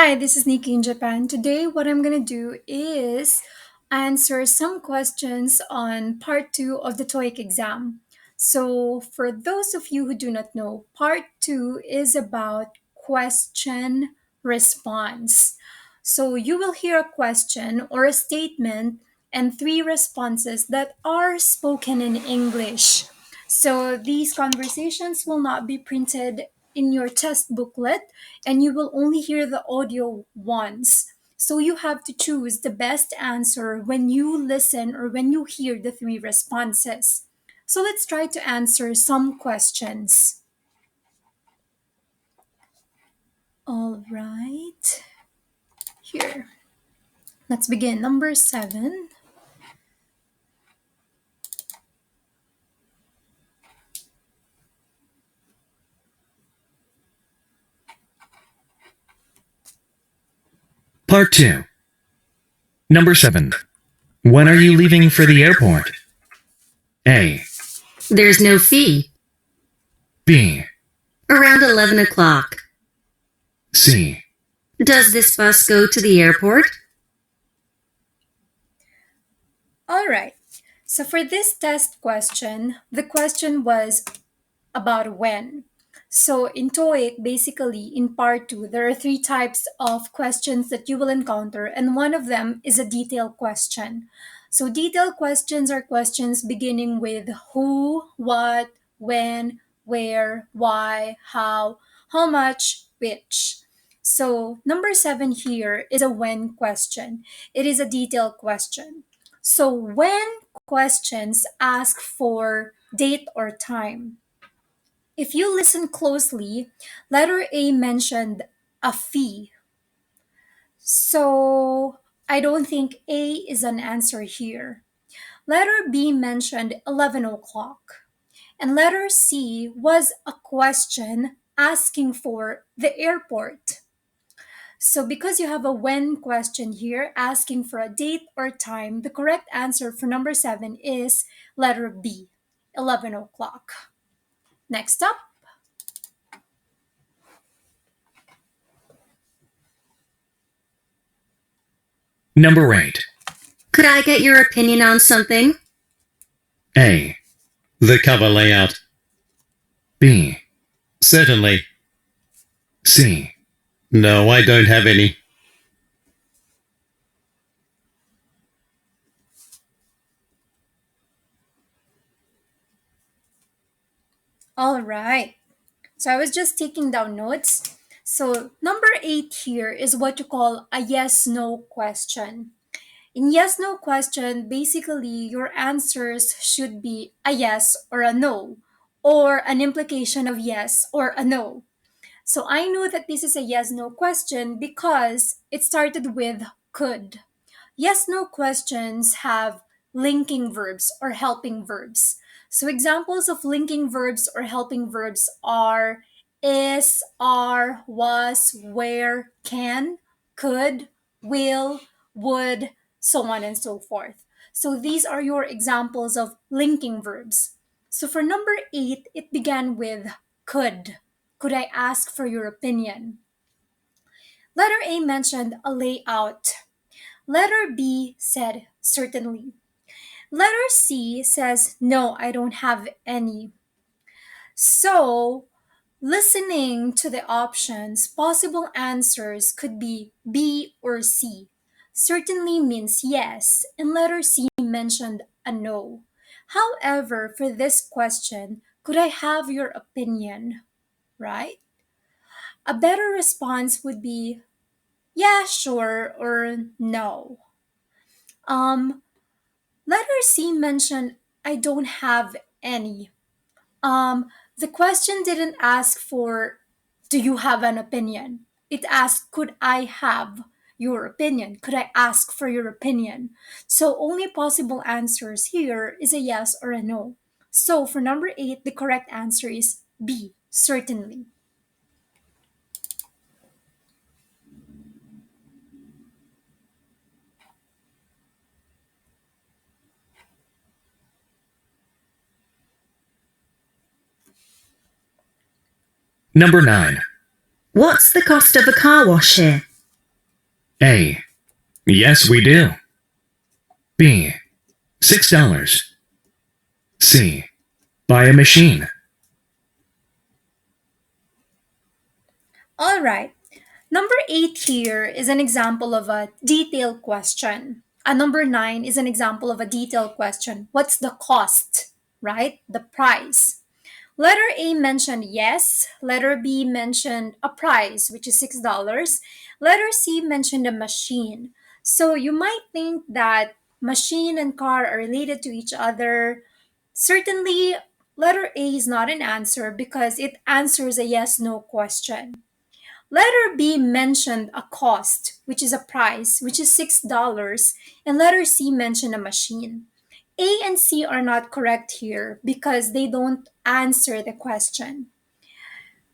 Hi, this is Niki in Japan. Today, what I'm going to do is answer some questions on part 2 of the TOEIC exam. So, for those of you who do not know, part 2 is about question response. So, you will hear a question or a statement and three responses that are spoken in English. So, these conversations will not be printed in your test booklet and you will only hear the audio once. So you have to choose the best answer when you listen or when you hear the three responses. So let's try to answer some questions. All right. Here. Let's begin. Number 7. Part 2. Number 7. When are you leaving for the airport? A. There's no fee. B. Around 11 o'clock. C. Does this bus go to the airport? All right. So for this test question, the question was about when. So in TOEIC, basically in part 2, there are 3 types of questions that you will encounter, and one of them is a detailed question. So detailed questions are questions beginning with who, what, when, where, why, how much, which. So number 7 here is a when question. It is a detailed question. So when questions ask for date or time, if you listen closely, letter A mentioned a fee. So I don't think A is an answer here. Letter B mentioned 11 o'clock. And letter C was a question asking for the airport. So because you have a when question here asking for a date or time, the correct answer for number 7 is letter B, 11 o'clock. Next up. Number 8. Could I get your opinion on something? A. The cover layout. B. Certainly. C. No, I don't have any. All right. So I was just taking down notes. So number 8 here is what you call a yes-no question. In yes-no question, basically your answers should be a yes or a no, or an implication of yes or a no. So I know that this is a yes-no question because it started with could. Yes-no questions have linking verbs or helping verbs. So examples of linking verbs or helping verbs are is, are, was, were, can, could, will, would, so on and so forth. So these are your examples of linking verbs. So for number 8, it began with could. Could I ask for your opinion? Letter A mentioned a layout. Letter B said certainly. Letter C says no, I don't have any. So, listening to the options, possible answers could be B or C. Certainly means yes, and letter C mentioned a no. However, for this question, could I have your opinion? Right? A better response would be yeah, sure, or no. Um, Letter C mentioned I don't have any. The question didn't ask for do you have an opinion? It asked could I have your opinion? Could I ask for your opinion? So only possible answers here is a yes or a no. So for number 8, the correct answer is B, certainly. Number 9. What's the cost of a car wash here? A. Yes, we do. B. $6. C. Buy a machine. All right. Number 8 here is an example of a detailed question. Number 9 is an example of a detailed question. What's the cost, right? The price. Letter A mentioned yes. Letter B mentioned a price, which is $6. Letter C mentioned a machine. So you might think that machine and car are related to each other. Certainly, letter A is not an answer because it answers a yes no question. Letter B mentioned a cost, which is a price, which is $6, and letter C mentioned a machine. A and C are not correct here because they don't answer the question.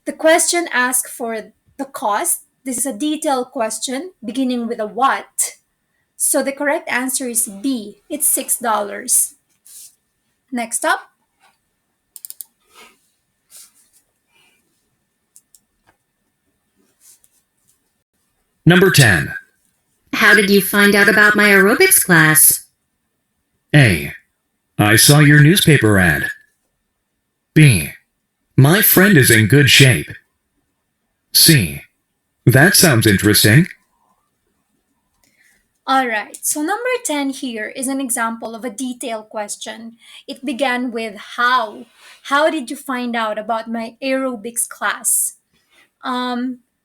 The question asks for the cost. This is a detailed question beginning with a what. So the correct answer is B. It's $6. Next up. Number 10. How did you find out about my aerobics class? A. I saw your newspaper ad. B. My friend is in good shape. C. That sounds interesting. Alright, so number 10 here is an example of a detailed question. It began with how. How did you find out about my aerobics class?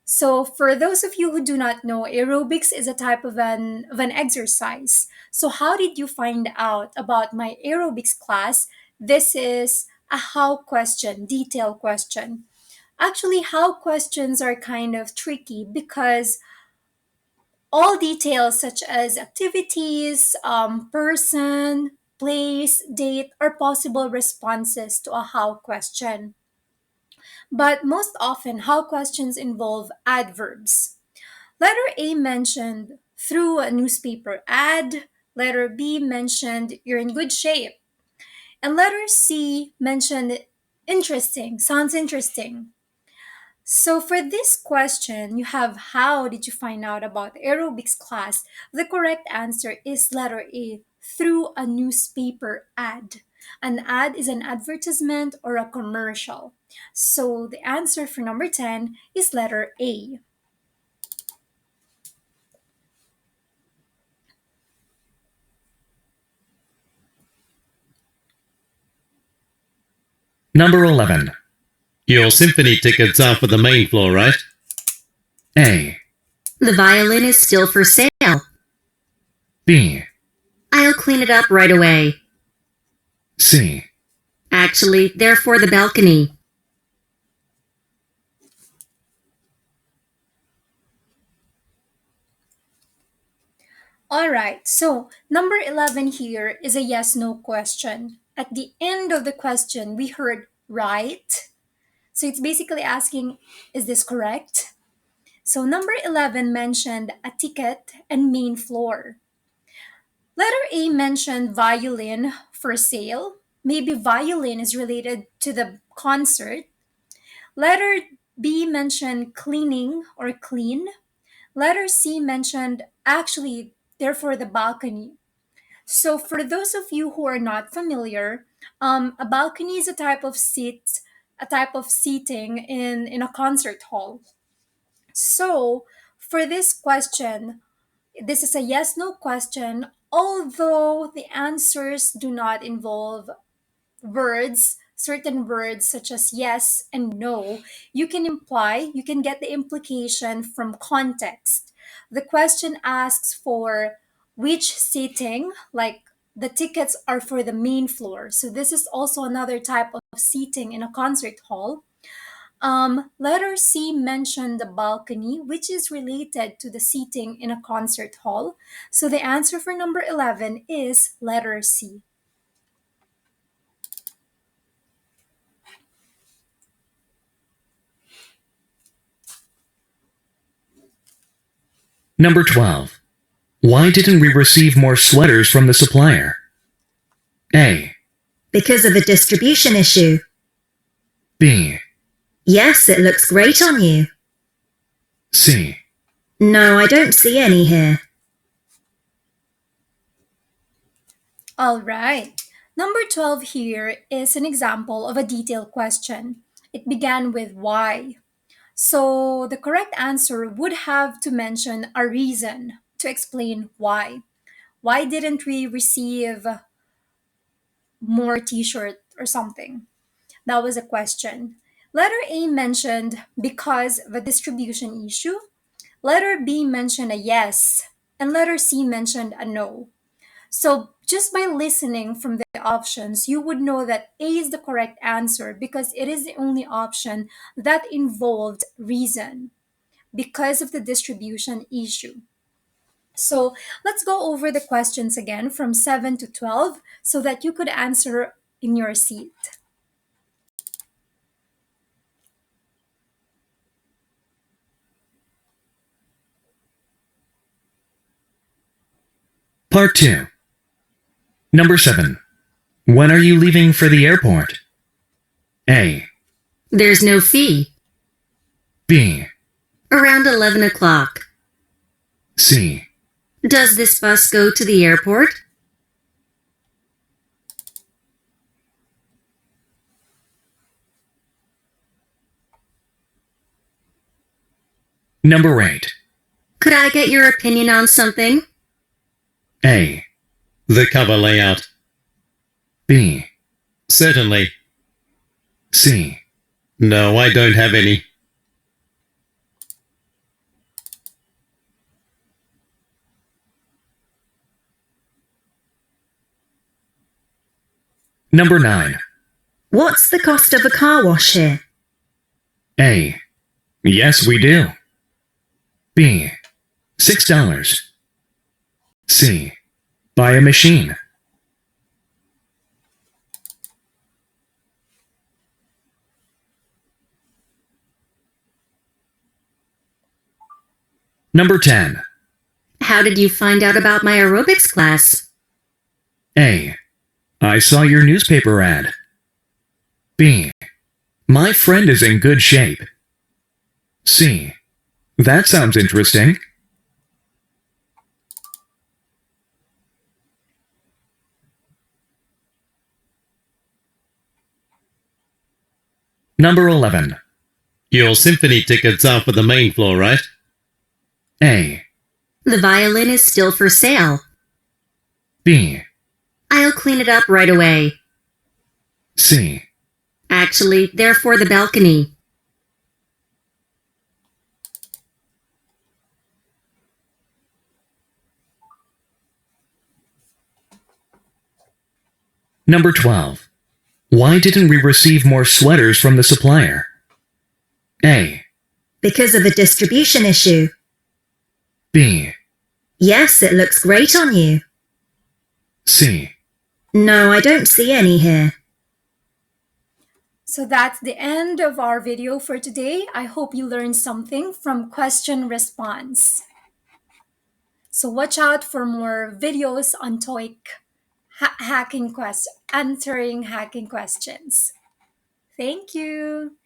So for those of you who do not know, aerobics is a type of an exercise. So how did you find out about my aerobics class? This is a how question, detailed question. Actually, how questions are kind of tricky because all details such as activities, person, place, date are possible responses to a how question. But most often, how questions involve adverbs. Letter A mentioned through a newspaper ad. Letter B mentioned you're in good shape. And letter C mentioned interesting, sounds interesting. So for this question, you have how did you find out about aerobics class? The correct answer is letter A, through a newspaper ad. An ad is an advertisement or a commercial. So the answer for number 10 is letter A. Number 11. Your symphony tickets are for the main floor, right? A. The violin is still for sale. B. I'll clean it up right away. C. Actually, they're for the balcony. All right, so number 11 here is a yes no question. At the end of the question, we heard right. So it's basically asking, is this correct? So number 11 mentioned a ticket and main floor. Letter A mentioned violin for sale. Maybe violin is related to the concert. Letter B mentioned cleaning or clean. Letter C mentioned actually they're for the balcony. So for those of you who are not familiar, a balcony is a type of seating in a concert hall. So for this question, this is a yes no question, although the answers do not involve words, certain words such as yes and no. You can get the implication from context. The question asks for which seating, like the tickets are for the main floor. So this is also another type of seating in a concert hall. Letter C mentioned the balcony, which is related to the seating in a concert hall. So the answer for number 11 is letter C. Number 12. Why didn't we receive more sweaters from the supplier? A. Because of a distribution issue. B. Yes, it looks great on you. C. No, I don't see any here. All right. Number 12 here is an example of a detailed question. It began with why. So the correct answer would have to mention a reason to explain why. Why didn't we receive more t-shirt or something? That was a question. Letter A mentioned because of a distribution issue. Letter B mentioned a yes. And letter C mentioned a no. So just by listening from the options, you would know that A is the correct answer because it is the only option that involved reason because of the distribution issue. So let's go over the questions again from 7 to 12 so that you could answer in your seat. Part 2. Number 7. When are you leaving for the airport? A. There's no fee. B. Around 11 o'clock. C. Does this bus go to the airport? Number 8. Could I get your opinion on something? A. The cover layout. B. Certainly. C. No, I don't have any. Number 9. What's the cost of a car wash here? A. Yes, we do. B. $6. C. Buy a machine. Number 10. How did you find out about my aerobics class? A. I saw your newspaper ad. B. My friend is in good shape. C. That sounds interesting. Number 11. Your symphony tickets are for the main floor, right? A. The violin is still for sale. B. I'll clean it up right away. C. Actually, they're for the balcony. Number 12. Why didn't we receive more sweaters from the supplier? A. Because of a distribution issue. B. Yes, it looks great on you. C. No, I don't see any here. So that's the end of our video for today. I hope you learned something from question response. So watch out for more videos on TOEIC answering hacking questions. Thank you.